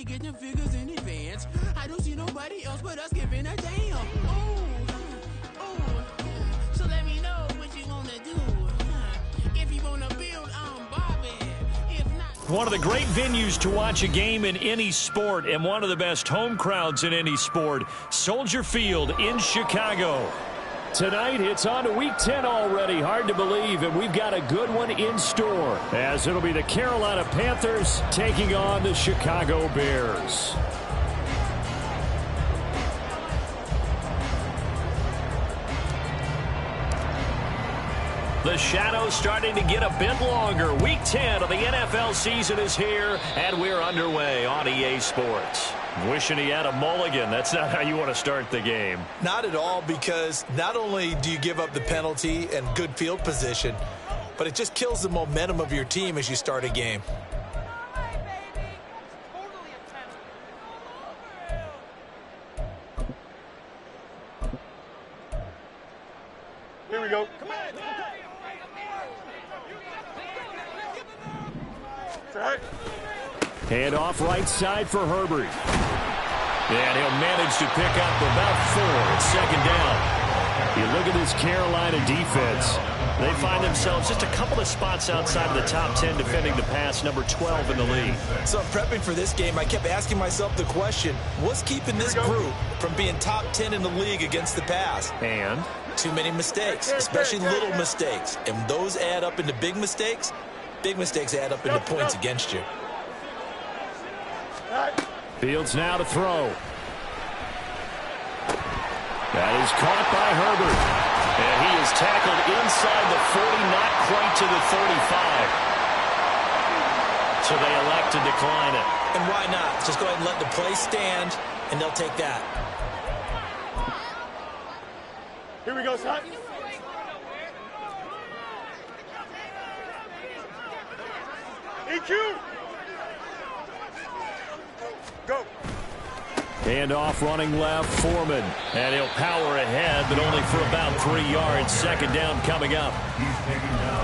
to get them figures in advance. I don't see nobody else but us giving a damn. So let me know what you wanna do. If you wanna build on Bobby. If not, one of the great venues to watch a game in any sport and one of the best home crowds in any sport, Soldier Field in Chicago. Tonight, it's on to Week 10 already. Hard to believe, and we've got a good one in store, as it'll be the Carolina Panthers taking on the Chicago Bears. The shadows starting to get a bit longer. Week 10 of the NFL season is here, and we're underway on EA Sports. Wishing he had a mulligan. That's not how you want to start the game. Not at all, because not only do you give up the penalty and good field position, but it just kills the momentum of your team as you start a game. Here we go. Come on. Hand off right side for Herbert. And he'll manage to pick up about 4. It's second down. You look at this Carolina defense. They find themselves just a couple of spots outside of the top 10 defending the pass, number 12 in the league. So prepping for this game, I kept asking myself the question, what's keeping this group from being top 10 in the league against the pass? And? Too many mistakes, especially little mistakes. And those add up into big mistakes. Big mistakes add up into points against you. Fields now to throw. That is caught by Herbert. And he is tackled inside the 40, not quite to the 35. So they elect to decline it. And why not? Just go ahead and let the play stand, and they'll take that. Here we go, son. EQ. Go. Handoff running left, Foreman. And he'll power ahead, but only for about 3 yards. Second down coming up.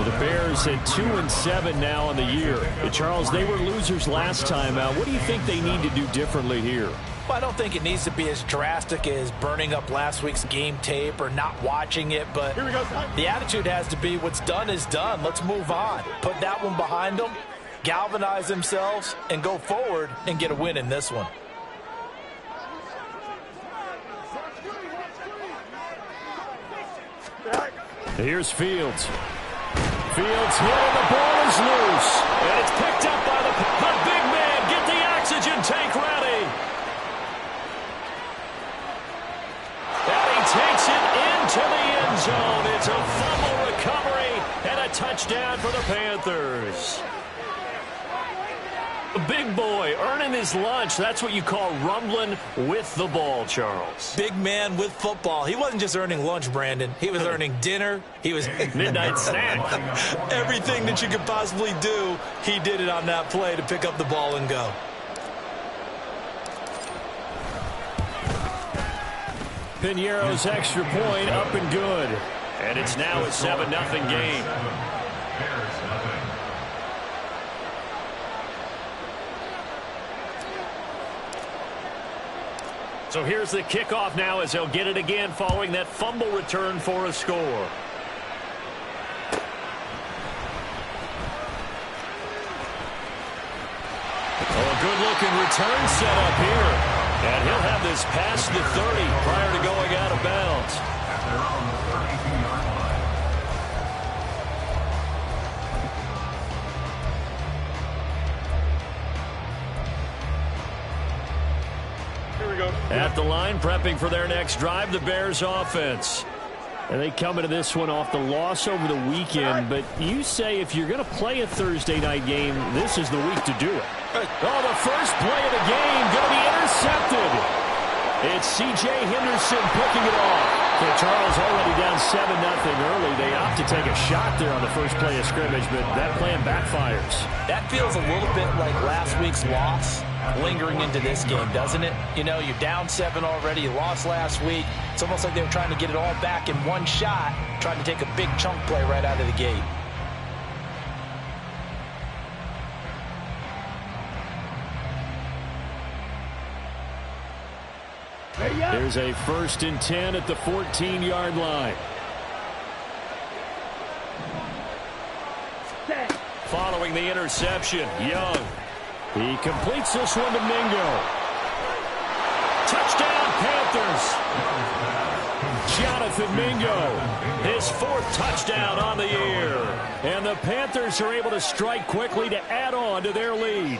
The Bears at 2-7 now on the year. Charles, they were losers last time out. What do you think they need to do differently here? Well, I don't think it needs to be as drastic as burning up last week's game tape or not watching it, but here we go, the attitude has to be what's done is done. Let's move on. Put that one behind them, galvanize themselves, and go forward and get a win in this one. Here's Fields. Fields hit and the ball is loose. And it's picked up by the big man. Get the oxygen tank ready. And he takes it into the end zone. It's a fumble recovery and a touchdown for the Panthers. A big boy earning his lunch. That's what you call rumbling with the ball, Charles. Big man with football. He wasn't just earning lunch, Brandon. He was earning dinner. He was midnight snack. Everything that you could possibly do, he did it on that play to pick up the ball and go. Piñeiro's extra point up and good. And it's now a 7-0 game. So here's the kickoff now as they'll get it again following that fumble return for a score. Oh, a good-looking return set up here. And he'll have this past the 30 prior to going out of bounds. At the line, prepping for their next drive, the Bears offense. And they come into this one off the loss over the weekend, but you say if you're going to play a Thursday night game, this is the week to do it. Oh, the first play of the game going to be intercepted. It's C.J. Henderson picking it off. So Charles already down 7-0 early. They opt to take a shot there on the first play of scrimmage, but that plan backfires. That feels a little bit like last week's loss lingering into this game, doesn't it? You know, you're down 7 already. You lost last week. It's almost like they were trying to get it all back in one shot, trying to take a big chunk play right out of the gate. There's a 1st and 10 at the 14-yard line. Following the interception, Young. He completes this one to Mingo. Touchdown, Panthers. Jonathan Mingo, his 4th touchdown on the year. And the Panthers are able to strike quickly to add on to their lead.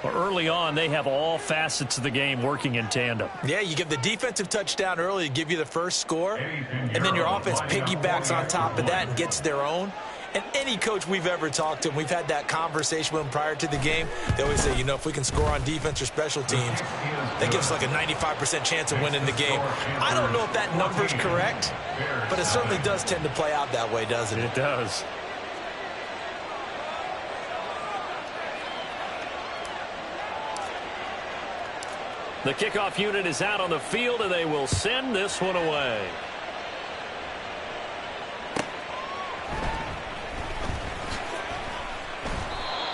Early on, they have all facets of the game working in tandem. Yeah, you give the defensive touchdown early to give you the first score, and then your offense piggybacks on top of that and gets their own. And any coach we've ever talked to, and we've had that conversation with them prior to the game, they always say, you know, if we can score on defense or special teams, that gives us like a 95% chance of winning the game. I don't know if that number's correct, but it certainly does tend to play out that way, doesn't it? It does. The kickoff unit is out on the field, and they will send this one away.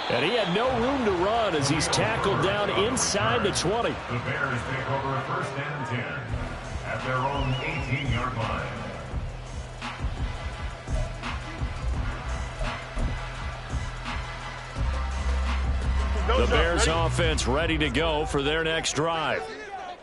And he had no room to run as he's tackled down inside the 20. The Bears take over 1st and 10 at their own 18-yard line. The Bears offense ready to go for their next drive.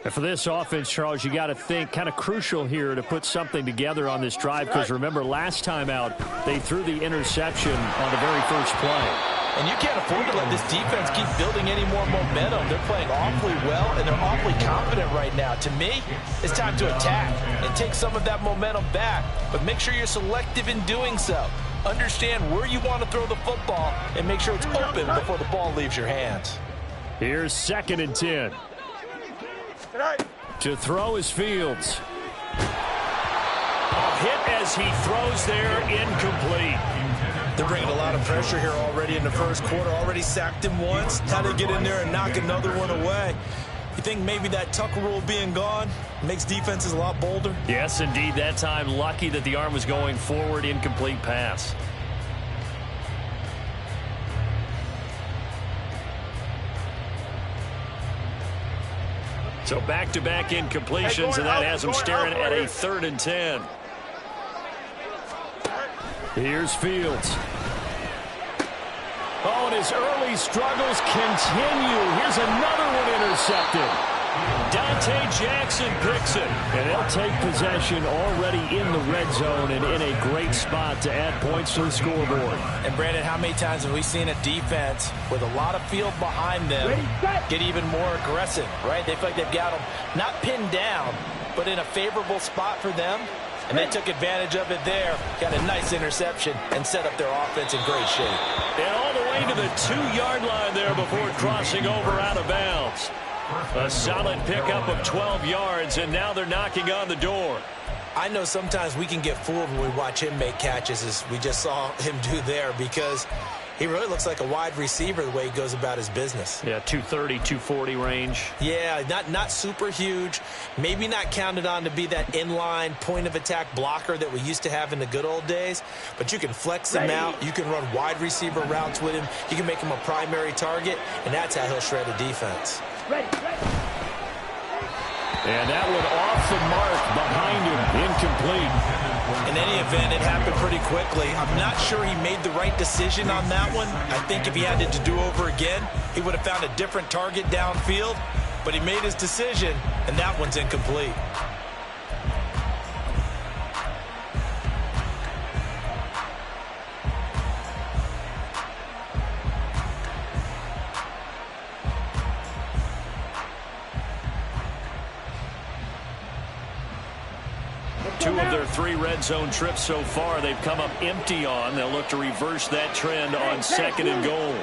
And for this offense, Charles, you got to think kind of crucial here to put something together on this drive, because remember last time out they threw the interception on the very first play. And you can't afford to let this defense keep building any more momentum. They're playing awfully well, and they're awfully confident right now. To me, it's time to attack and take some of that momentum back. But make sure you're selective in doing so. Understand where you want to throw the football and make sure it's open before the ball leaves your hands. Here's 2nd and 10. To throw is Fields. A hit as he throws there, incomplete. They're bringing a lot of pressure here already in the first quarter. Already sacked him once. How to get in there and knock another one away. You think maybe that Tucker rule being gone makes defenses a lot bolder? Yes, indeed. That time, lucky that the arm was going forward, incomplete pass. So back-to-back incompletions, and that has him staring at a 3rd and 10. Here's Fields. Oh, and his early struggles continue. Here's another one intercepted. Dante Jackson picks it, and they'll take possession already in the red zone and in a great spot to add points to the scoreboard. And, Brandon, how many times have we seen a defense with a lot of field behind them get even more aggressive, right? They feel like they've got them not pinned down, but in a favorable spot for them. And they took advantage of it there, got a nice interception, and set up their offense in great shape. And all the way to the 2-yard line there before crossing over out of bounds. A solid pickup of 12 yards, and now they're knocking on the door. I know sometimes we can get fooled when we watch him make catches, as we just saw him do there, because he really looks like a wide receiver the way he goes about his business. Yeah, 230, 240 range. Yeah, not super huge. Maybe not counted on to be that inline point-of-attack blocker that we used to have in the good old days. But you can flex him out. You can run wide receiver routes with him. You can make him a primary target, and that's how he'll shred a defense. And that one off the mark behind him, incomplete. In any event, it happened pretty quickly. I'm not sure he made the right decision on that one. I think if he had it to do over again, he would have found a different target downfield. But he made his decision, and that one's incomplete. Two of their 3 red zone trips so far, they've come up empty on. They'll look to reverse that trend on 2nd and goal.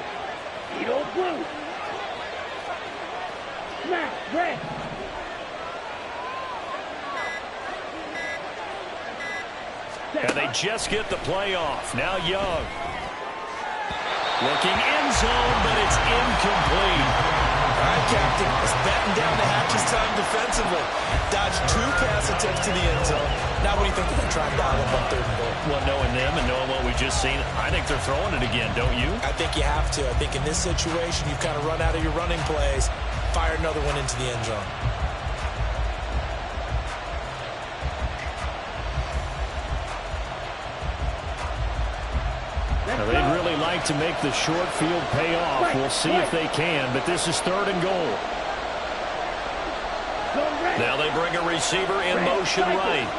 And they just get the playoff. Now Young. Looking end zone, but it's incomplete. All right, Captain, it's bet letting down the hatches time defensively. Dodged 2 pass attempts to the end zone. Now what do you think they're going to try and dial up on 3rd and goal? Well, knowing them and knowing what we just seen, I think they're throwing it again, don't you? I think you have to. I think in this situation, you've kind of run out of your running plays. Fire another one into the end zone. Now, they'd really like to make the short field pay off. We'll see if they can, but this is 3rd and goal. Now they bring a receiver in motion right.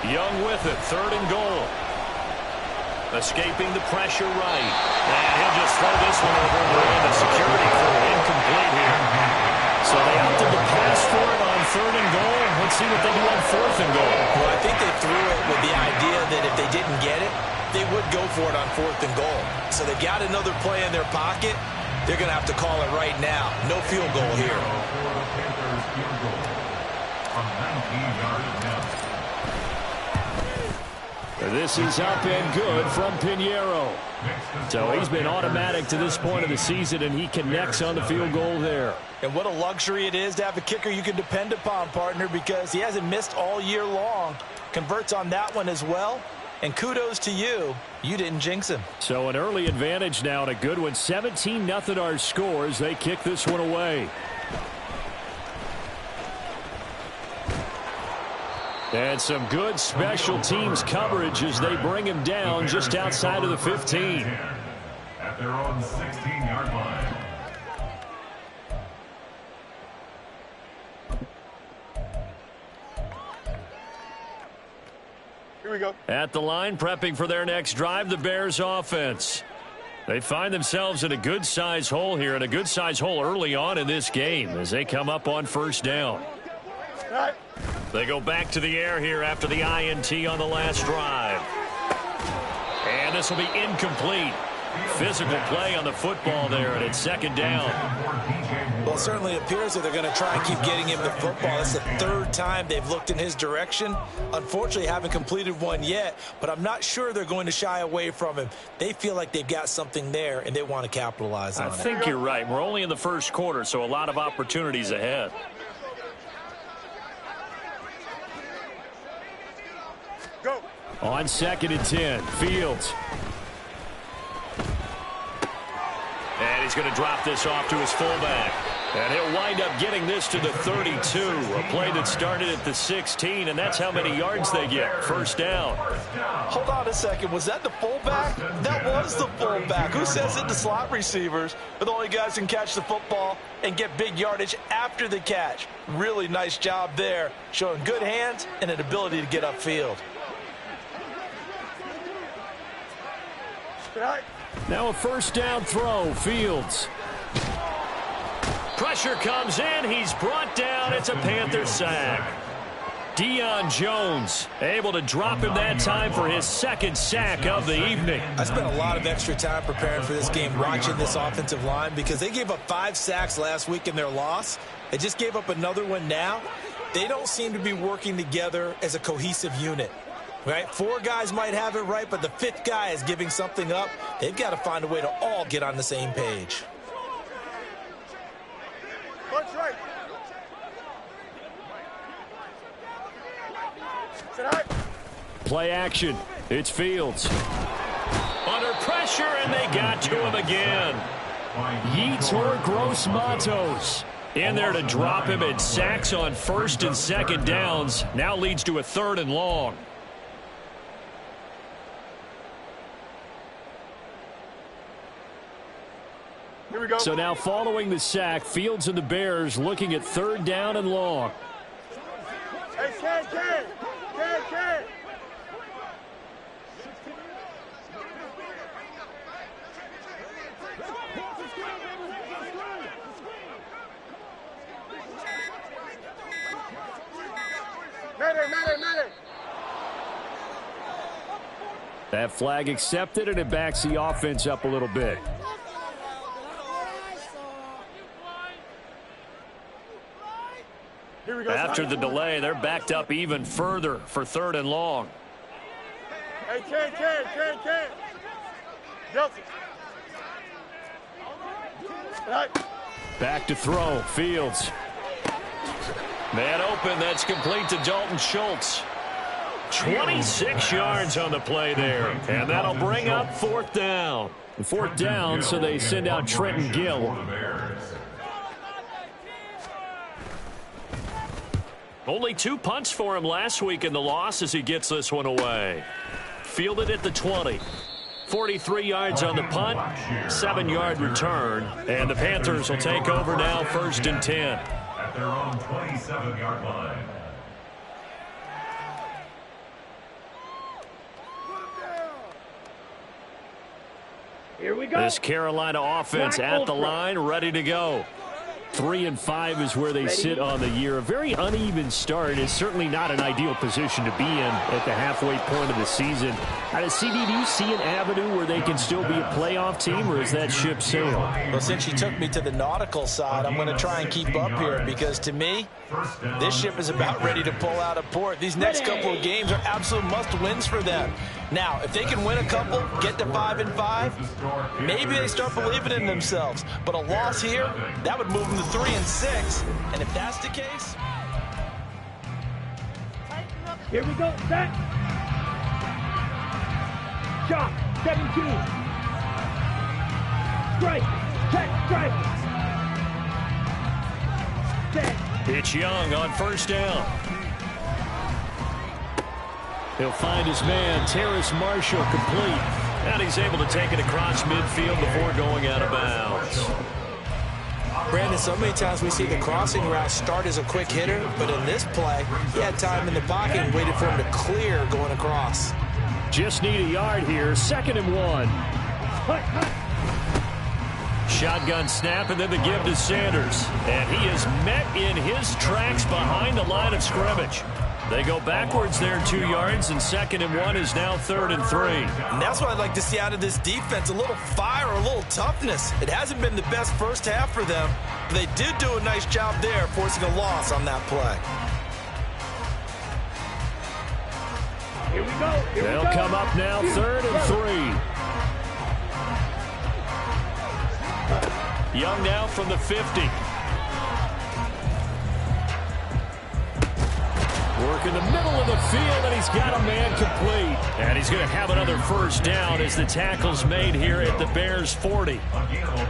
Young with it, 3rd and goal. Escaping the pressure right. And he'll just throw this one over the security crew. Incomplete here. So they opted to pass for it on 3rd and goal. Let's see what they do on 4th and goal. Well, I think they threw it with the idea that if they didn't get it, they would go for it on 4th and goal. So they've got another play in their pocket. They're going to have to call it right now. No field goal here. This is up and good from Pinheiro. So he's been automatic to this point of the season, and he connects on the field goal there. And what a luxury it is to have a kicker you can depend upon, partner, because he hasn't missed all year long. Converts on that one as well. And kudos to you. You didn't jinx him. So an early advantage now and a good one. 17-0 our scores. They kick this one away. And some good special teams coverage as they bring him down just outside of the 15. At their own 16-yard line. Here we go. At the line, prepping for their next drive, the Bears offense. They find themselves in a good-size hole here, and a good-size hole early on in this game as they come up on 1st down. All right. They go back to the air here after the INT on the last drive. And this will be incomplete. Physical play on the football there, and it's 2nd down. Well, it certainly appears that they're going to try and keep getting him the football. That's the 3rd time they've looked in his direction. Unfortunately, haven't completed one yet, but I'm not sure they're going to shy away from him. They feel like they've got something there, and they want to capitalize on it. I think you're right. We're only in the 1st quarter, so a lot of opportunities ahead. Go. On 2nd and 10, Fields. And he's going to drop this off to his fullback. And he'll wind up getting this to the 32. A play that started at the 16, and that's how many yards they get. 1st down. Hold on a second. Was that the fullback? That was the fullback. Who says it? The slot receivers are the only guys who can catch the football and get big yardage after the catch. Really nice job there, showing good hands and an ability to get upfield. All right. Now a 1st down throw, Fields. Pressure comes in. He's brought down. It's a Panther sack. Deion Jones able to drop him that time for his 2nd sack of the evening. I spent a lot of extra time preparing for this game, watching this offensive line, because they gave up 5 sacks last week in their loss. They just gave up another one now. They don't seem to be working together as a cohesive unit. Right? 4 guys might have it right, but the 5th guy is giving something up. They've got to find a way to all get on the same page. Punch right. Sit high. Play action. It's Fields. Under pressure, and they got to him again. Yetur Gross-Matos in there to drop him, and sacks on 1st and 2nd downs. Now leads to a 3rd and long. Here we go. So now following the sack, Fields and the Bears looking at 3rd down and long. Hey, Ken. Medic. That flag accepted, and it backs the offense up a little bit. Here we go. After the delay, they're backed up even further for 3rd and long. Hey, Ken. Delta. Back to throw. Fields. Man open. That's complete to Dalton Schultz. 26 yards on the play there. And that'll bring up fourth down. Fourth down, so they send out Trenton Gill. Only 2 punts for him last week in the loss as he gets this one away. Fielded at the 20. 43 yards on the punt, 7-yard return. And the Panthers will take over now, 1st and 10. At their own 27-yard line. Here we go. This Carolina offense at the line, ready to go. 3-5 is where they sit on the year. A very uneven start is certainly not an ideal position to be in at the halfway point of the season. CD, do you see an avenue where they can still be a playoff team, or is that ship sailed? Well, since you took me to the nautical side, I'm going to try and keep up here because, to me, this ship is about ready to pull out of port. These next couple of games are absolute must-wins for them. Now, if they can win a couple, get to 5-5, maybe they start believing in themselves. But a loss here, that would move them to 3-6. And if that's the case... Here we go, set. Shot, 17. Strike, check, strike. Set. It's Young on 1st down. He'll find his man, Terrace Marshall, complete. And he's able to take it across midfield before going out of bounds. Brandon, so many times we see the crossing route start as a quick hitter, but in this play, he had time in the pocket and waited for him to clear going across. Just need a yard here, 2nd and 1. Shotgun snap, and then the give to Sanders. And he is met in his tracks behind the line of scrimmage. They go backwards there 2 yards, and 2nd and 1 is now 3rd and 3. And that's what I'd like to see out of this defense, a little fire, a little toughness. It hasn't been the best first half for them, but they did do a nice job there, forcing a loss on that play. Here we go. They'll come up now, 3rd and 3. Young now from the 50. Work in the middle of the field, and he's got a man complete. And he's going to have another 1st down as the tackle's made here at the Bears' 40.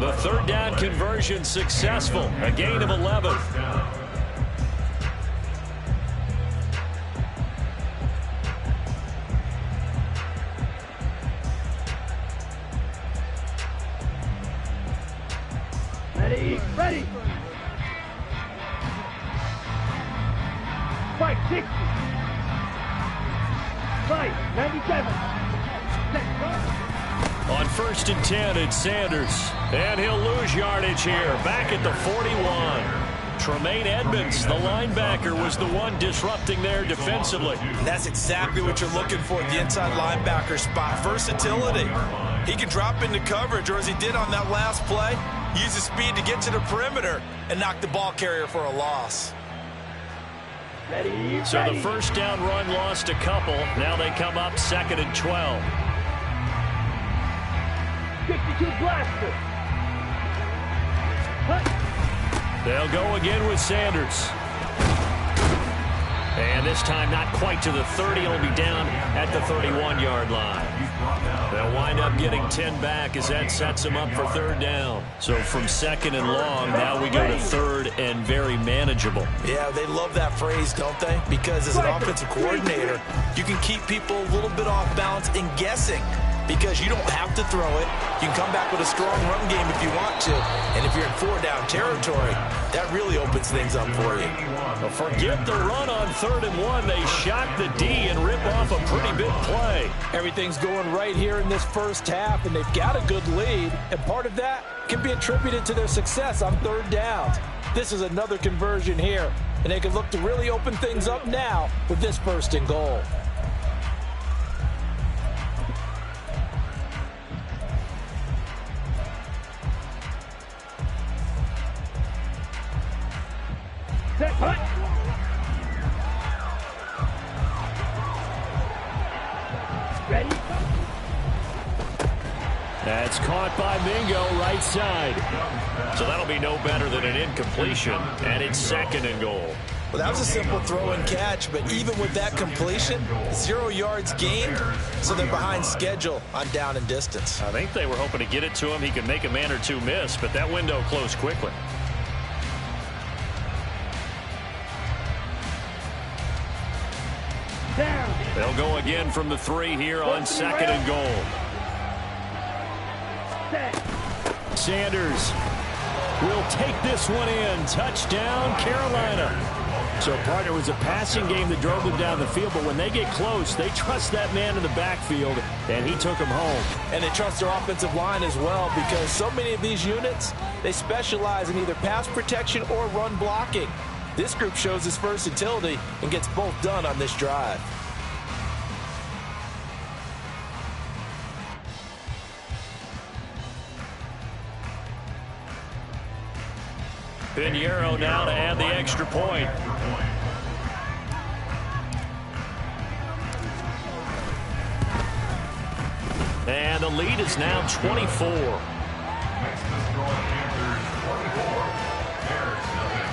The 3rd down conversion successful, a gain of 11. Ready. Fight 60. Fight 97. On 1st and 10, it's Sanders. And he'll lose yardage here. Back at the 41. Tremaine Edmonds, the linebacker, was the one disrupting there defensively. And that's exactly what you're looking for at the inside linebacker spot. Versatility. He can drop into coverage, or as he did on that last play, use his speed to get to the perimeter and knock the ball carrier for a loss. Ready. So the 1st down run lost a couple. Now they come up 2nd and 12. 52 blaster. They'll go again with Sanders. And this time not quite to the 30. It'll be down at the 31-yard line. They'll wind up getting 10 back as that sets them up for 3rd down. So from 2nd and long, now we go to 3rd and very manageable. Yeah, they love that phrase, don't they? Because as an offensive coordinator, you can keep people a little bit off balance and guessing. Because you don't have to throw it. You can come back with a strong run game if you want to. And if you're in 4-down territory, that really opens things up for you. Well, forget the run on 3rd and 1. They shot the D and rip off a pretty big play. Everything's going right here in this first half, and they've got a good lead. And part of that can be attributed to their success on 3rd downs. This is another conversion here, and they can look to really open things up now with this 1st and goal. Set, hut. That's caught caught by Mingo, right side. So that'll be no better than an incompletion, and it's 2nd and goal. Well, that was a simple throw and catch, but even with that completion, 0 yards gained, so they're behind schedule on down and distance. I think they were hoping to get it to him. He could make a man or two miss, but that window closed quickly. Down. They'll go again from the 3 here on 2nd and goal. Set. Sanders will take this one in. Touchdown, Carolina. So, partner, it was a passing game that drove them down the field, but when they get close, they trust that man in the backfield, and he took them home. And they trust their offensive line as well, because so many of these units, they specialize in either pass protection or run blocking. This group shows its versatility and gets both done on this drive. Pinheiro now to add the extra point. And the lead is now 24. Makes the score Panthers 24. Bears nothing.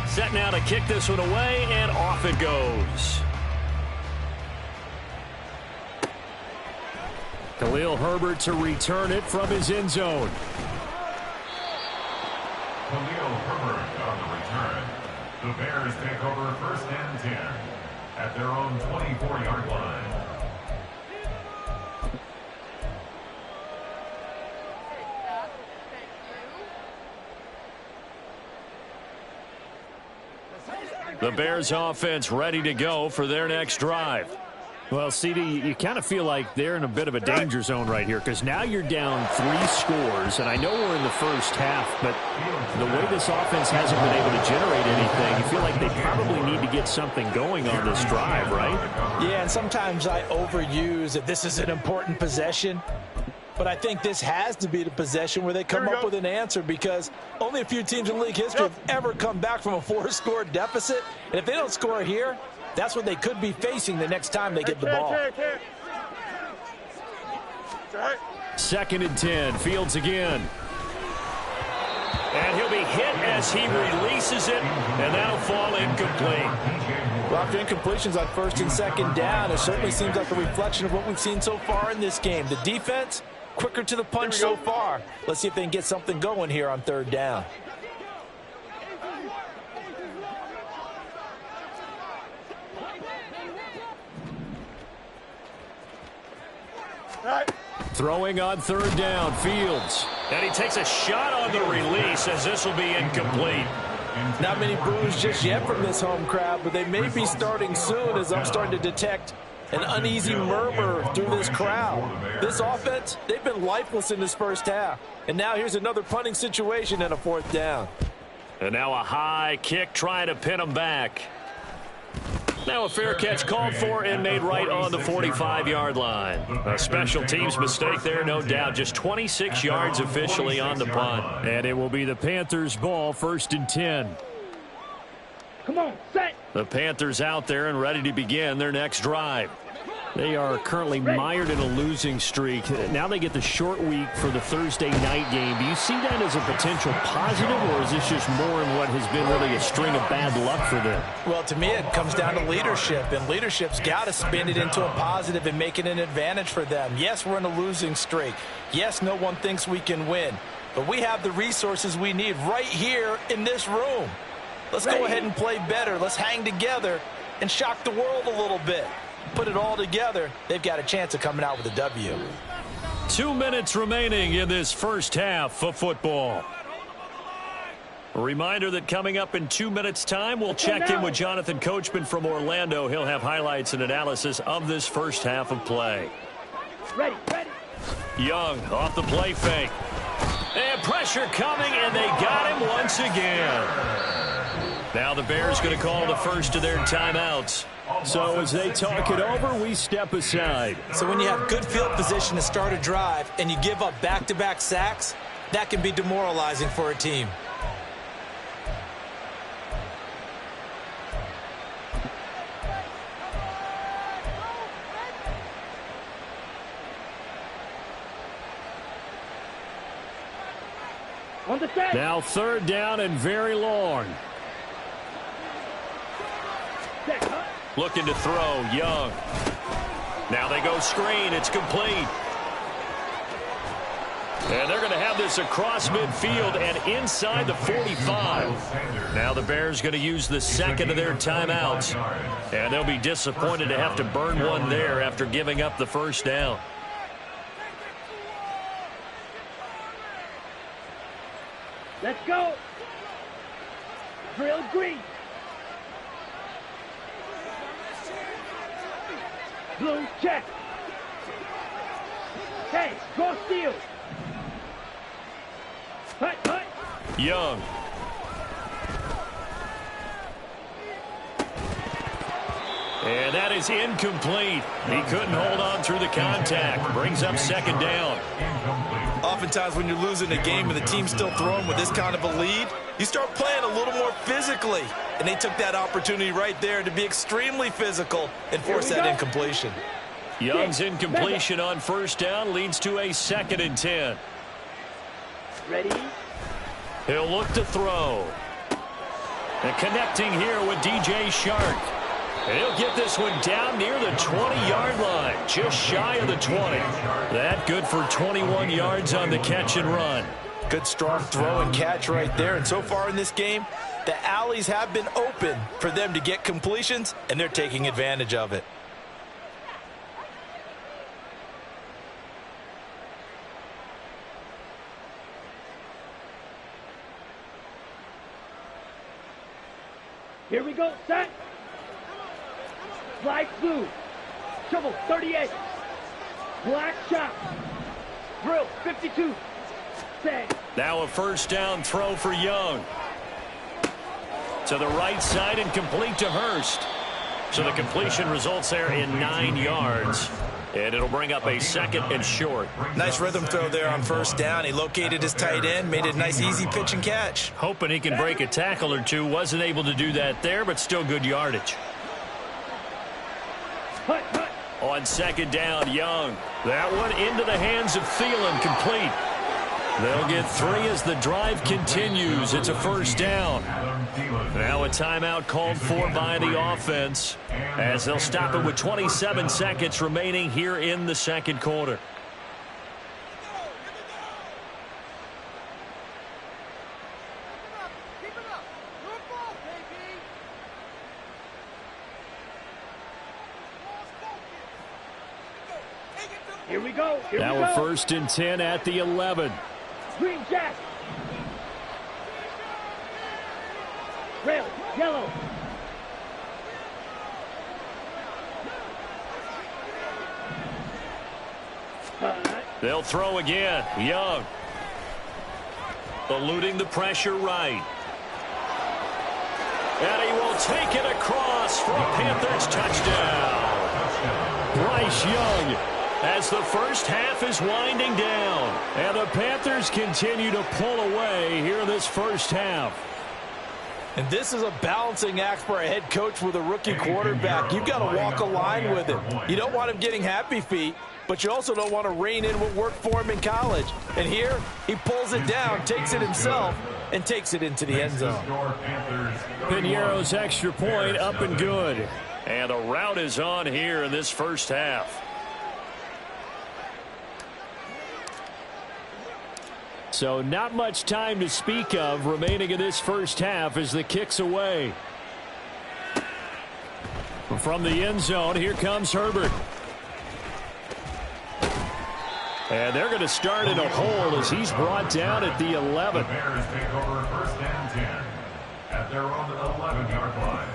Set now to kick this one away, and off it goes. Khalil Herbert to return it from his end zone. Khalil Herbert on the return. The Bears take over 1st and 10 at their own 24-yard line. The Bears offense ready to go for their next drive. Well, CD, you kind of feel like they're in a bit of a danger zone right here, because now you're down 3 scores, and I know we're in the first half, but the way this offense hasn't been able to generate anything, you feel like they probably need to get something going on this drive, right? Yeah, and sometimes I overuse that this is an important possession. But I think this has to be the possession where they come up with an answer, because only a few teams in league history have ever come back from a 4-score deficit. And if they don't score here, that's what they could be facing the next time they get the ball. 2nd and 10. Fields again. And he'll be hit as he releases it, and that'll fall incomplete. Well, after incompletions on 1st and 2nd down, it certainly seems like a reflection of what we've seen so far in this game. The defense, quicker to the punch so far. Let's see if they can get something going here on 3rd down. Throwing on 3rd down, Fields. And he takes a shot on the release, as this will be incomplete. Not many boos just yet from this home crowd, but they may be starting soon, as I'm starting to detect an uneasy murmur through this crowd. This offense, they've been lifeless in this first half. And now here's another punting situation and a 4th down. And now a high kick trying to pin him back. Now a fair catch called for and made right on the 45-yard line. A special teams mistake there, no doubt. Just 26 yards officially on the punt. And it will be the Panthers' ball, 1st and 10. Come on, set. The Panthers out there and ready to begin their next drive. They are currently mired in a losing streak. Now they get the short week for the Thursday night game. Do you see that as a potential positive, or is this just more in what has been really a string of bad luck for them? Well, to me, it comes down to leadership, and leadership's got to spin it into a positive and make it an advantage for them. Yes, we're in a losing streak. Yes, no one thinks we can win, but we have the resources we need right here in this room. Let's go ahead and play better. Let's hang together and shock the world a little bit. Put it all together, they've got a chance of coming out with a W. 2 minutes remaining in this first half of football. A reminder that coming up in 2 minutes' time, we'll check in with Jonathan Coachman from Orlando. He'll have highlights and analysis of this first half of play. Ready. Young off the play fake. And pressure coming, and they got him once again. Now the Bears going to call the first of their timeouts. So as they talk it over, we step aside. So when you have good field position to start a drive and you give up back-to-back sacks, that can be demoralizing for a team. On the set. Now third down and very long. Set, huh? Looking to throw, Young. Now they go screen. It's complete. And they're going to have this across midfield and inside the 45. Now the Bears going to use the second of their timeouts. And they'll be disappointed to have to burn one there after giving up the first down. Let's go. Drill green. Blue check. Hey, go steal. Hut, hut. Young. And that is incomplete. He couldn't hold on through the contact. Brings up second down. Oftentimes when you're losing a game and the team's still throwing with this kind of a lead, you start playing a little more physically. And they took that opportunity right there to be extremely physical and force that incompletion. Young's incompletion on first down leads to a 2nd and 10. Ready? He'll look to throw. And connecting here with DJ Shark. And he'll get this one down near the 20-yard line, just shy of the 20. That good for 21 yards on the catch and run. Good strong throw and catch right there. And so far in this game, the alleys have been open for them to get completions, and they're taking advantage of it. Here we go, set. Flag blue. Shovel 38. Black shot. Drill 52. Set. Now a first down throw for Young. To the right side and complete to Hurst. So the completion results there in 9 yards. And it'll bring up a 2nd and short. Nice rhythm throw there on first down. He located his tight end, made it a nice easy pitch and catch. Hoping he can break a tackle or two. Wasn't able to do that there, but still good yardage. Hut, hut. On second down, Young. That one into the hands of Thielen, complete. They'll get 3 as the drive continues. It's a first down. Now a timeout called for by the offense as they'll stop it with 27 seconds remaining here in the second quarter. Here we go. Now a 1st and 10 at the 11. Green jack. Red, yellow. They'll throw again. Young. Eluding the pressure right. And he will take it across for a Panthers touchdown. Bryce Young, as the first half is winding down. And the Panthers continue to pull away here in this first half. And this is a balancing act for a head coach with a rookie quarterback. You've got to walk a line with him. You don't want him getting happy feet, but you also don't want to rein in what worked for him in college. And here, he pulls it down, takes it himself, and takes it into the end zone. Piñeiro's extra point up and good. And the route is on here in this first half. So not much time to speak of remaining in this first half as the kick's away. From the end zone, here comes Herbert. And they're going to start in a hole as he's brought down at the 11. The Bears take over 1st and 10 at their own 11-yard line.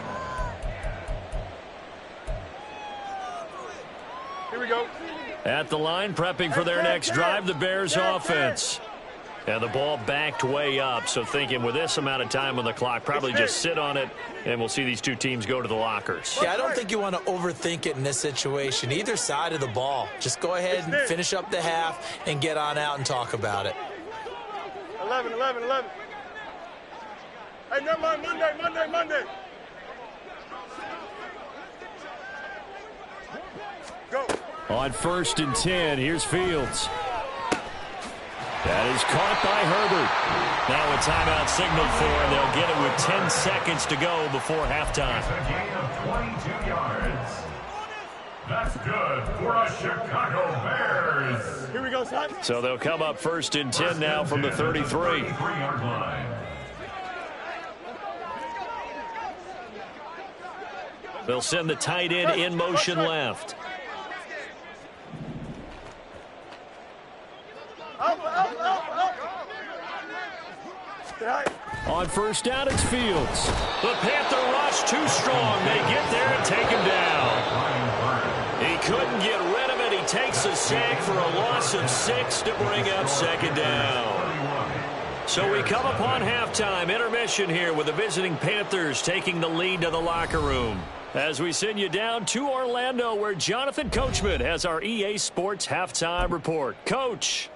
Here we go. At the line, prepping for their next drive, the Bears offense. And the ball backed way up, so thinking with this amount of time on the clock, probably just sit on it, and we'll see these two teams go to the lockers. Yeah, I don't think you want to overthink it in this situation. Either side of the ball. Just go ahead and finish up the half and get on out and talk about it. 11. Hey, never mind, Monday. Go. On 1st and 10, here's Fields. That is caught by Herbert. Now a timeout signaled for, and they'll get it with 10 seconds to go before halftime. It's a gain of 22 yards. That's good for the Chicago Bears. Here we go, son. So they'll come up 1st and 10 now from the 33. 33-yard line. They'll send the tight end in motion left. On 1st down, it's Fields. The Panther rush too strong. They get there and take him down. He couldn't get rid of it. He takes a sack for a loss of 6 to bring up 2nd down. So we come upon halftime intermission here with the visiting Panthers taking the lead to the locker room. As we send you down to Orlando, where Jonathan Coachman has our EA Sports halftime report. Coach.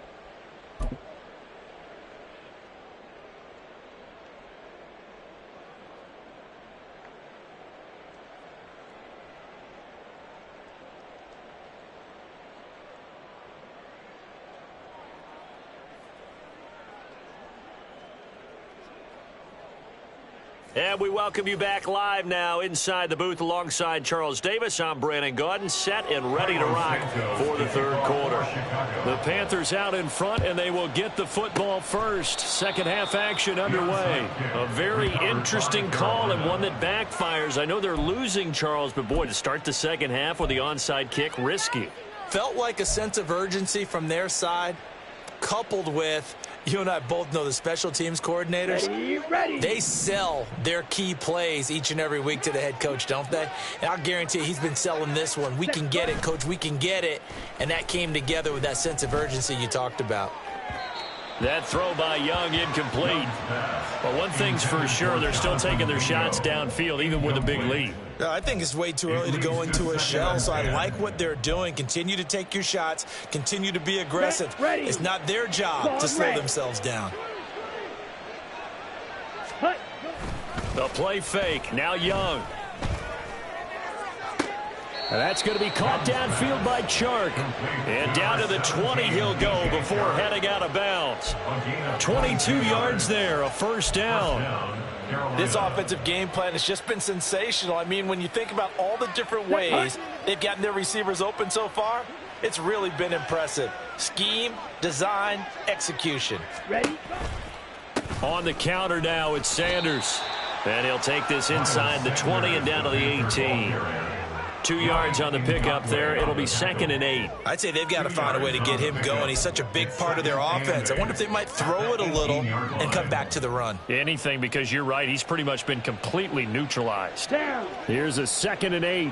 And we welcome you back live now inside the booth alongside Charles Davis. I'm Brandon Gaudin, set and ready to rock for the 3rd quarter. The Panthers out in front, and they will get the football first. Second half action underway. A very interesting call and one that backfires. I know they're losing, Charles, but boy, to start the second half with the onside kick, risky. Felt like a sense of urgency from their side, coupled with, you and I both know the special teams coordinators. Ready. They sell their key plays each and every week to the head coach, don't they? And I'll guarantee he's been selling this one. We can get it, coach. We can get it. And that came together with that sense of urgency you talked about. That throw by Young incomplete. But one thing's for sure, they're still taking their shots downfield, even with a big lead. I think it's way too early to go into a shell, so I like what they're doing. Continue to take your shots. Continue to be aggressive. Ready. It's not their job to slow themselves down. The play fake. Now Young. And that's going to be caught downfield by Chark. And down to the 20 he'll go before heading out of bounds. 22 yards there, a 1st down. This offensive game plan has just been sensational. I mean, when you think about all the different ways they've gotten their receivers open so far, it's really been impressive. Scheme, design, execution. Ready. On the counter now, it's Sanders. And he'll take this inside the 20 and down to the 18. 2 yards on the pickup there. It'll be 2nd and 8. I'd say they've got to find a way to get him going. He's such a big part of their offense. I wonder if they might throw it a little and come back to the run. Anything, because you're right. He's pretty much been completely neutralized. Down. Here's a 2nd and 8.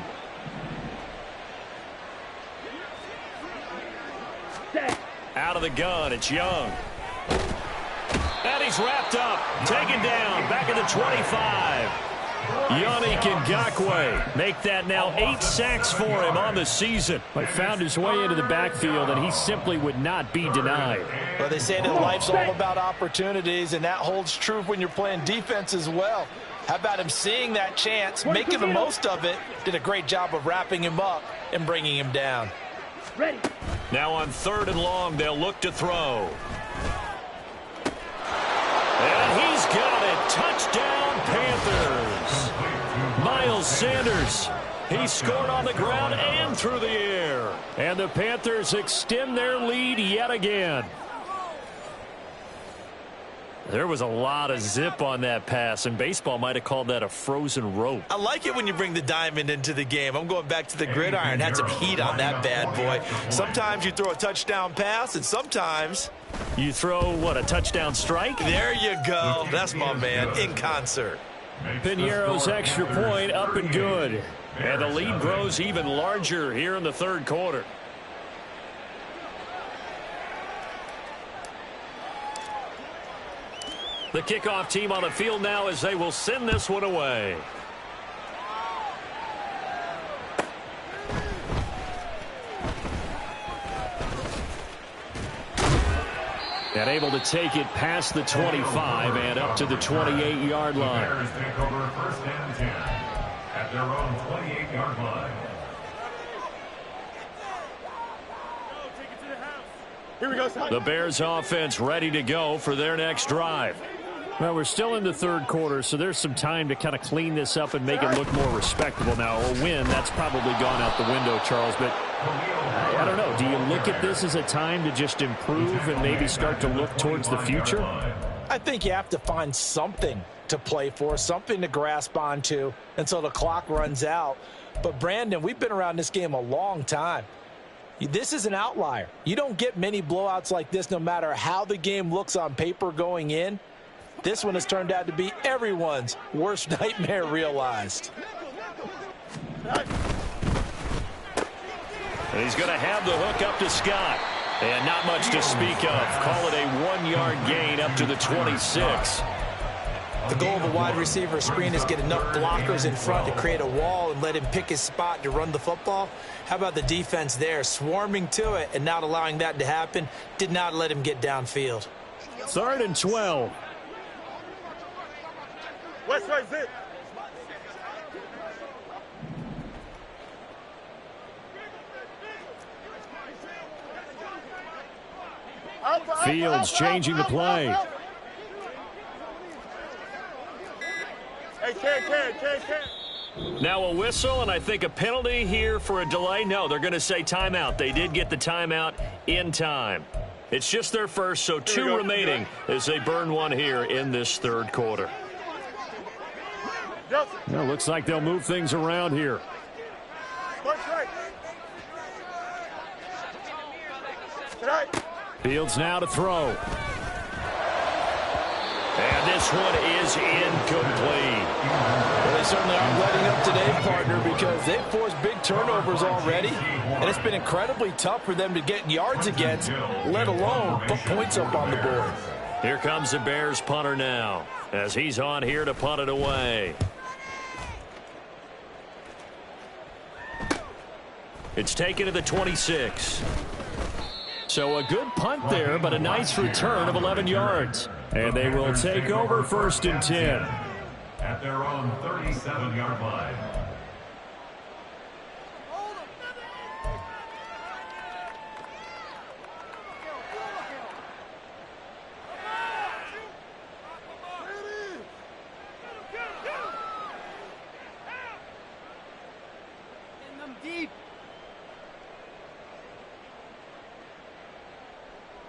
Set. Out of the gun, it's Young. And he's wrapped up. Taken down. Back at the 25. Yannick Ngakoue make that now 8 sacks for him on the season. But found his way into the backfield, and he simply would not be denied. Well, they say that life's all about opportunities, and that holds true when you're playing defense as well. How about him seeing that chance, making the most of it, did a great job of wrapping him up and bringing him down. Ready. Now on 3rd and long, they'll look to throw. And he's got it. Touchdown, Panthers. Miles Sanders. He scored on the ground and through the air. And the Panthers extend their lead yet again. There was a lot of zip on that pass, and baseball might have called that a frozen rope. I like it when you bring the diamond into the game. I'm going back to the gridiron. Had some heat on that bad boy. Sometimes you throw a touchdown pass, and sometimes you throw, what, a touchdown strike? There you go. That's my man, in concert. Piñeiro's extra point up and good. And the lead grows even larger here in the 3rd quarter. The kickoff team on the field now as they will send this one away. And able to take it past the 25 and up to the 28-yard line. The Bears take over first and 10 at their own 28-yard line. Here we go, son. The Bears offense ready to go for their next drive. Well, we're still in the third quarter, so there's some time to kind of clean this up and make it look more respectable now. A win, that's probably gone out the window, Charles, but I don't know. Do you look at this as a time to just improve and maybe start to look towards the future? I think you have to find something to play for, something to grasp onto until the clock runs out. But, Brandon, we've been around this game a long time. This is an outlier. You don't get many blowouts like this no matter how the game looks on paper going in. This one has turned out to be everyone's worst nightmare realized. And he's going to have the hook up to Scott. And not much to speak of. Call it a 1-yard gain up to the 26. The goal of a wide receiver screen is get enough blockers in front to create a wall and let him pick his spot to run the football. How about the defense there, swarming to it and not allowing that to happen? Did not let him get downfield. 3rd and 12. West side zip. Fields changing the play. Hey, can. Now a whistle, and I think a penalty here for a delay. No, they're going to say timeout. They did get the timeout in time. It's just their first, so 2 remaining as they burn one here in this third quarter. Well, looks like they'll move things around here. Fields now to throw. And this one is incomplete. Well, they certainly aren't letting up today, partner, because they've forced big turnovers already, and it's been incredibly tough for them to get yards against, let alone put points up on the board. Here comes the Bears punter now, as he's on here to punt it away. It's taken to the 26. So a good punt there, but a nice return of 11 yards. And they will take over 1st and 10. At their own 37-yard line.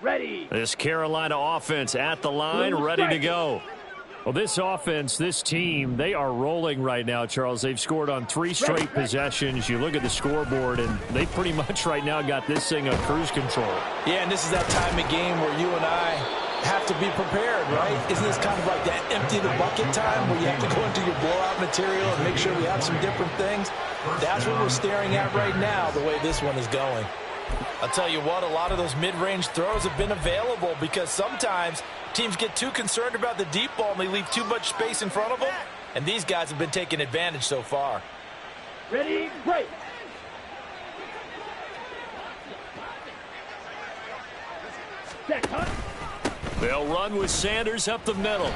Ready. This Carolina offense at the line, ready to go. Well, this offense, this team, they are rolling right now, Charles. They've scored on 3 straight possessions. You look at the scoreboard, and they pretty much right now got this thing on cruise control. Yeah, and this is that time of game where you and I have to be prepared, right? Isn't this kind of like that empty the bucket time where you have to go into your blowout material and make sure we have some different things? That's what we're staring at right now, the way this one is going. I'll tell you what, a lot of those mid-range throws have been available because sometimes teams get too concerned about the deep ball and they leave too much space in front of them, and these guys have been taking advantage so far. Ready, break. Set, hunt. They'll run with Sanders up the middle.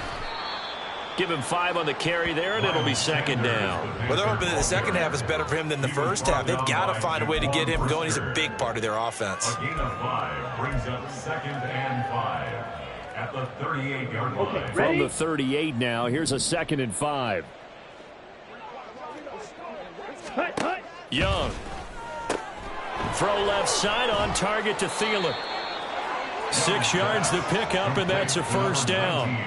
Give him 5 on the carry there, and it'll be 2nd down. Well, they're hoping that the second half is better for him than the first half. They've got to find a way to get him going. He's a big part of their offense. A gain of 5 brings up 2nd and 5 at the 38-yard line. Okay, From the 38 now, here's a 2nd and 5. Hut, hut. Young. Throw left side on target to Thielen. 6 yards to pick up, and that's a 1st down.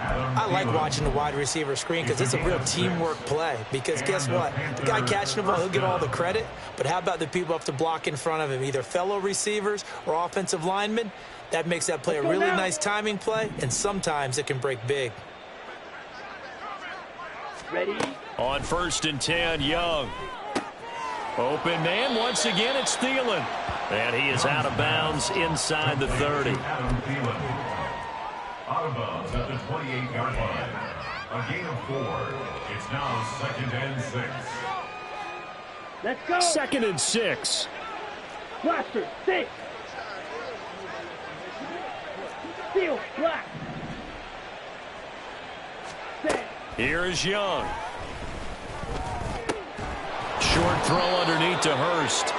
I like watching the wide receiver screen because it's a real teamwork play. Because guess what? The guy catching the ball, he'll get all the credit. But how about the people up to block in front of him, either fellow receivers or offensive linemen? That makes that play a really nice timing play, and sometimes it can break big. Ready. On 1st and 10, Young. Open man, once again, it's Thielen. And he is out of bounds inside the 30. Out of bounds at the 28-yard line. A gain of 4. It's now 2nd and 6. Let's go. 2nd and 6. Blaster, 6. Steel, black. Set. Here's Young. Short throw underneath to Hurst.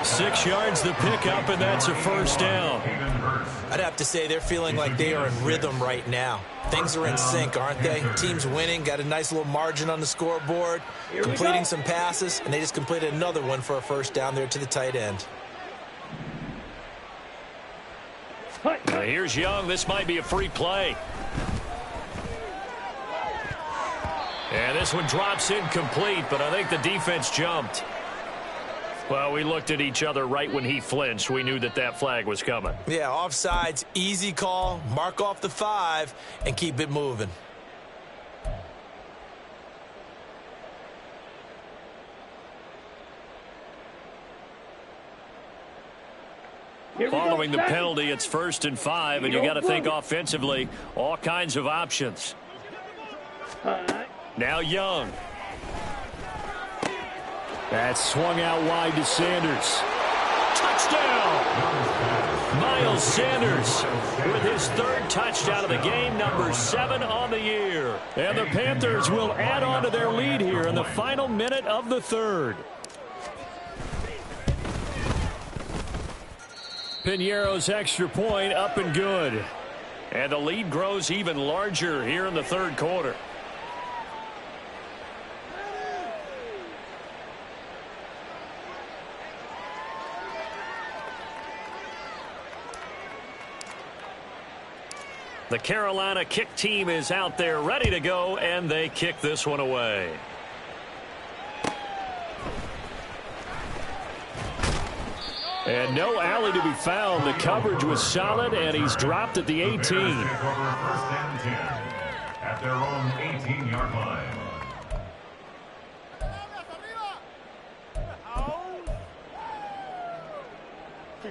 6 yards the pickup, and that's a first down. I'd have to say they're feeling like they are in rhythm right now. Things are in sync, aren't they? Team's winning, got a nice little margin on the scoreboard, completing some passes, and they just completed another one for a first down there to the tight end. Now here's Young. This might be a free play. And this one drops incomplete, but I think the defense jumped. Well, we looked at each other right when he flinched. We knew that that flag was coming. Yeah, offsides, easy call, mark off the 5, and keep it moving. Following the penalty, it's 1st and 5, and you got to think offensively, all kinds of options. Now Young. That's swung out wide to Sanders. Touchdown! Miles Sanders with his 3rd touchdown of the game, number 7 on the year. And the Panthers will add on to their lead here in the final minute of the 3rd. Piñeiro's extra point up and good. And the lead grows even larger here in the 3rd quarter. The Carolina kick team is out there ready to go, and they kick this one away. And no alley to be found. The coverage was solid, and he's dropped at the 18. First and 10 at their own 18-yard line.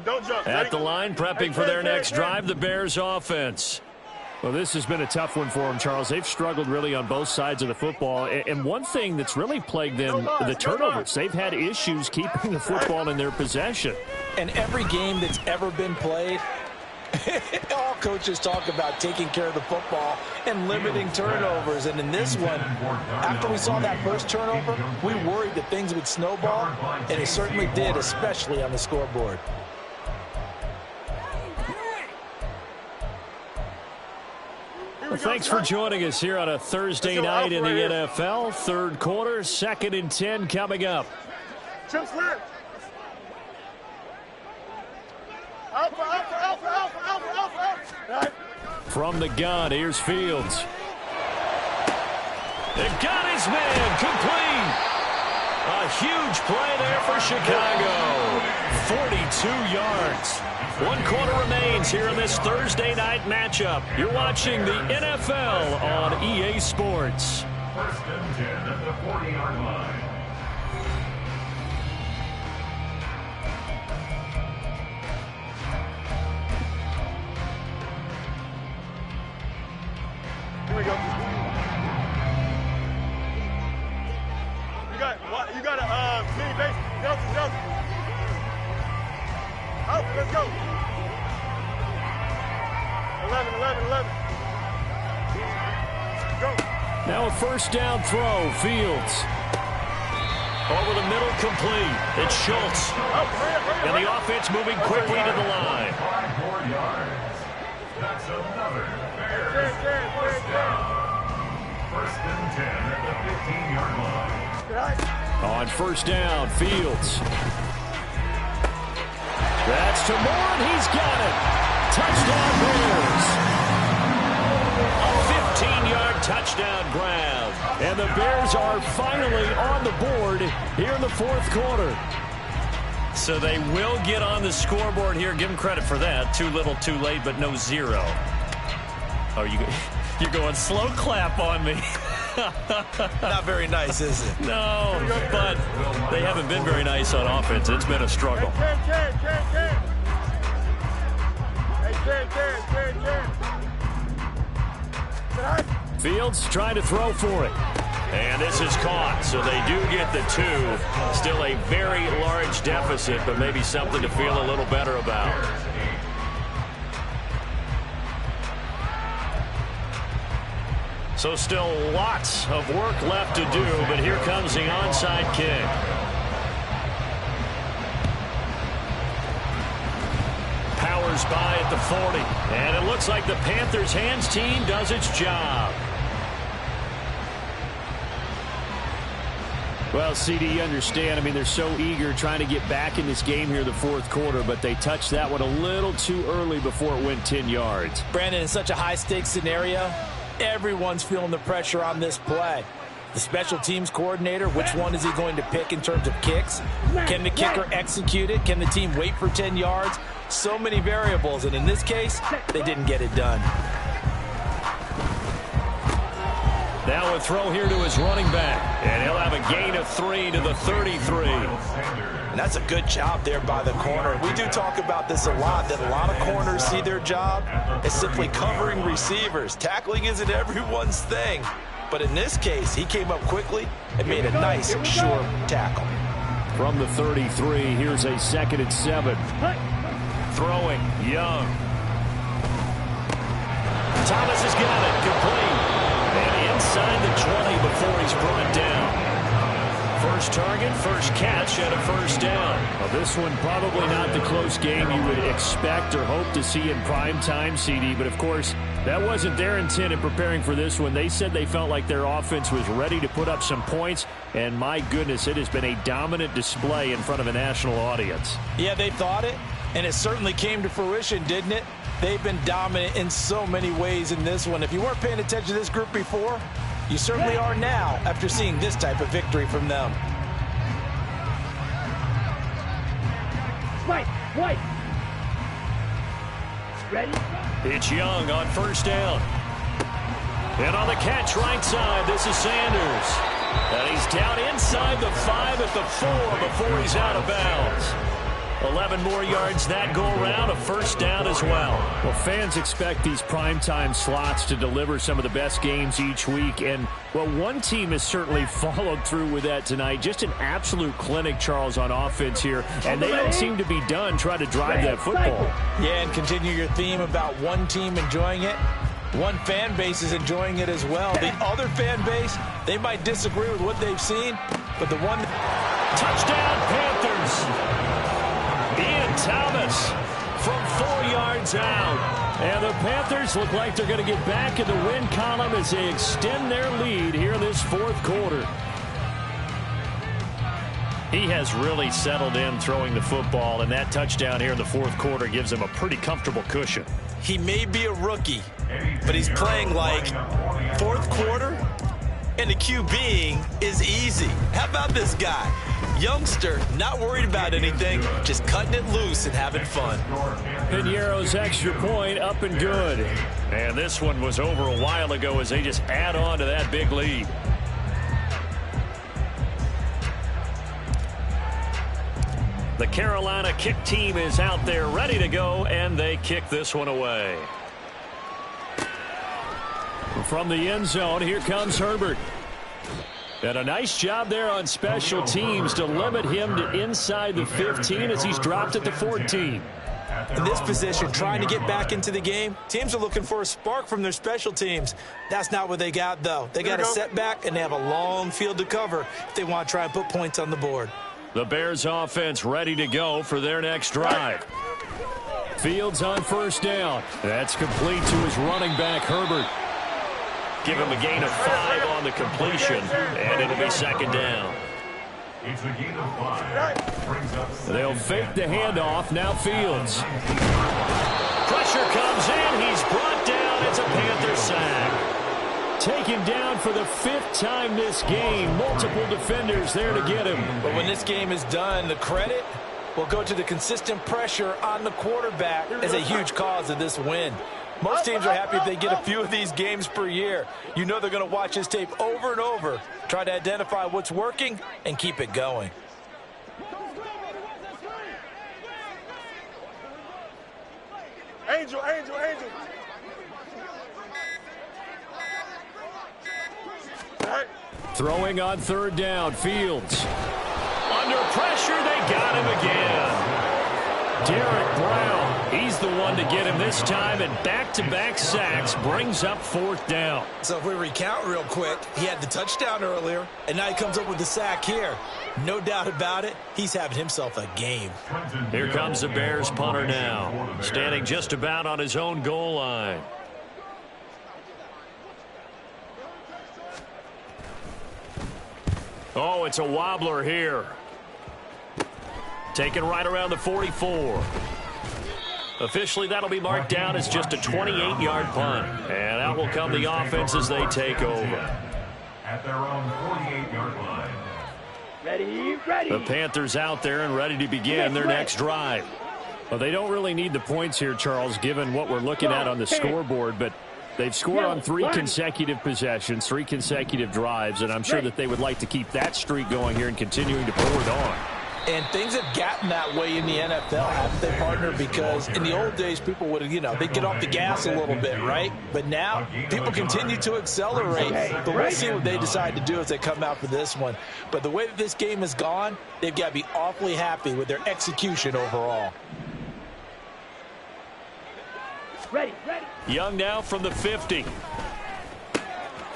Don't jump. At the line, prepping for their next drive, the Bears offense. Well, this has been a tough one for them, Charles. They've struggled really on both sides of the football. And one thing that's really plagued them, the turnovers. They've had issues keeping the football in their possession. And every game that's ever been played, all coaches talk about taking care of the football and limiting turnovers. And in this one, after we saw that first turnover, we worried that things would snowball, and it certainly did, especially on the scoreboard. Well, thanks for joining us here on a Thursday night in the NFL. 3rd quarter, 2nd and 10 coming up. Chips left. Alpha. From the gun, here's Fields. They've got his man complete. A huge play there for Chicago. 42 yards. 1 quarter remains here in this Thursday night matchup. You're watching the NFL on EA Sports. 1st and 10 at the 40-yard line. Here we go. You got a mini base. Nelson. Out, let's go. 11. Go. Now a 1st down throw, Fields. Over the middle, complete. It's Schultz. And the offense moving quickly to the line. 5 more yards. That's another Bears first down. 1st and 10 at the 15-yard line. On 1st down, Fields. That's to Moore, and he's got it. Touchdown Bears. A 15-yard touchdown grab. And the Bears are finally on the board here in the 4th quarter. So they will get on the scoreboard here. Give them credit for that. Too little, too late, but no 0. Oh, you're going slow clap on me. Not very nice, is it? No, but they haven't been very nice on offense. It's been a struggle. Fields trying to throw for it. And this is caught, so they do get the 2. Still a very large deficit, but maybe something to feel a little better about. So still lots of work left to do, but here comes the onside kick. Powers by at the 40. And it looks like the Panthers' hands team does its job. Well, CD, you understand. I mean, they're so eager trying to get back in this game here in the fourth quarter, but they touched that one a little too early before it went 10 yards. Brandon, in such a high-stakes scenario, everyone's feeling the pressure on this play. The special teams coordinator, which one is he going to pick in terms of kicks? Can the kicker execute it? Can the team wait for 10 yards? So many variables, and in this case, they didn't get it done. Now a throw here to his running back, and he'll have a gain of 3 to the 33. And that's a good job there by the corner. We do talk about this a lot, that a lot of corners see their job as simply covering receivers. Tackling isn't everyone's thing. But in this case, he came up quickly and made a nice, sure tackle. From the 33, here's a 2nd and 7. Throwing, Young. Thomas has got it, complete. And inside the 20 before he's brought down. First target, first catch, and a first down. Well, this one probably not the close game you would expect or hope to see in prime time, CD. But, of course, that wasn't their intent in preparing for this one. They said they felt like their offense was ready to put up some points. And, my goodness, it has been a dominant display in front of a national audience. Yeah, they thought it, and it certainly came to fruition, didn't it? They've been dominant in so many ways in this one. If you weren't paying attention to this group before, you certainly are now after seeing this type of victory from them. White. Ready? It's Young on first down. And on the catch right side, this is Sanders. And he's down inside the 5 at the 4 before he's out of bounds. 11 more yards that go around, a first down as well. Well, fans expect these primetime slots to deliver some of the best games each week. And, well, one team has certainly followed through with that tonight. Just an absolute clinic, Charles, on offense here. And they don't seem to be done trying to drive that football. Yeah, and continue your theme about one team enjoying it. One fan base is enjoying it as well. The other fan base, they might disagree with what they've seen, but the one... Touchdown, Panthers! Ian Thomas from 4 yards out. And the Panthers look like they're going to get back in the win column as they extend their lead here in this fourth quarter. He has really settled in throwing the football, and that touchdown here in the fourth quarter gives him a pretty comfortable cushion. He may be a rookie, but he's playing like fourth quarter, and the QBing is easy. How about this guy? Youngster, not worried about anything, just cutting it loose and having fun. Piñeiro's extra point up and good. And this one was over a while ago as they just add on to that big lead. The Carolina kick team is out there ready to go, and they kick this one away. From the end zone, here comes Herbert. And a nice job there on special teams to limit him to inside the 15 as he's dropped at the 14. In this position, trying to get back into the game, teams are looking for a spark from their special teams. That's not what they got, though. They got a setback, and they have a long field to cover if they want to try and put points on the board. The Bears offense ready to go for their next drive. Fields on first down. That's complete to his running back, Herbert. Give him a gain of 5 on the completion, and it'll be second down. It's a gain of 5. They'll fake the handoff. Now Fields. Pressure comes in. He's brought down. It's a Panther sack. Taken down for the 5th time this game. Multiple defenders there to get him. But when this game is done, the credit will go to the consistent pressure on the quarterback as a huge cause of this win. Most teams are happy if they get a few of these games per year. You know they're going to watch this tape over and over, try to identify what's working, and keep it going. Angel. Throwing on third down, Fields. Under pressure, they got him again. Derek Brown, he's the one to get him this time, and back-to-back sacks brings up fourth down. So if we recount real quick, he had the touchdown earlier, and now he comes up with the sack here. No doubt about it, he's having himself a game. Here comes the Bears punter now, standing just about on his own goal line. Oh, it's a wobbler here. Taken right around the 44. Officially, that'll be marked down as just a 28-yard punt. And out will come the offense as they take over. At their own 48-yard line. Ready. The Panthers out there and ready to begin their next drive. Well, they don't really need the points here, Charles, given what we're looking at on the scoreboard, but they've scored on 3 consecutive possessions, 3 consecutive drives, and I'm sure that they would like to keep that streak going here and continuing to pull it on. And things have gotten that way in the NFL, haven't they, partner? Because in the old days, people would, they'd get off the gas a little bit, right? But now, people continue to accelerate. But we'll see what they decide to do as they come out for this one. But the way that this game has gone, they've got to be awfully happy with their execution overall. Ready. Young now from the 50.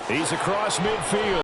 He's across midfield.